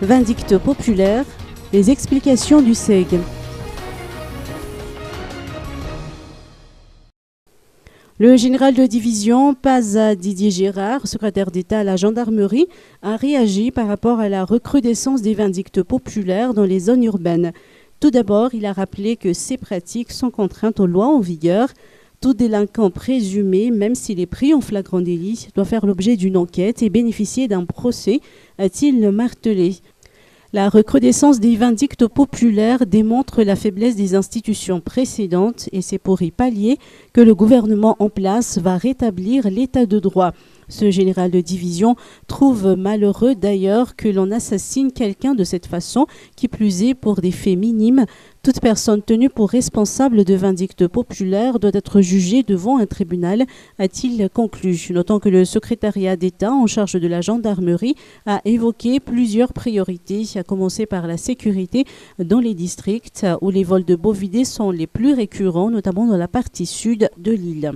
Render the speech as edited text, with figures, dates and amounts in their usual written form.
Vindicte populaire, les explications du SEG. Le général de division Paza Didier Gérard, secrétaire d'État à la gendarmerie, a réagi par rapport à la recrudescence des vindictes populaires dans les zones urbaines. Tout d'abord, il a rappelé que ces pratiques sont contraintes aux lois en vigueur. Tout délinquant présumé, même s'il est pris en flagrant délit, doit faire l'objet d'une enquête et bénéficier d'un procès, a-t-il martelé. La recrudescence des vindictes populaires démontre la faiblesse des institutions précédentes et c'est pour y pallier que le gouvernement en place va rétablir l'état de droit. Ce général de division trouve malheureux d'ailleurs que l'on assassine quelqu'un de cette façon, qui plus est pour des faits minimes. Toute personne tenue pour responsable de vindicte populaire doit être jugée devant un tribunal, a-t-il conclu. Notant que le secrétariat d'État en charge de la gendarmerie a évoqué plusieurs priorités, à commencer par la sécurité dans les districts où les vols de bovidés sont les plus récurrents, notamment dans la partie sud de l'île.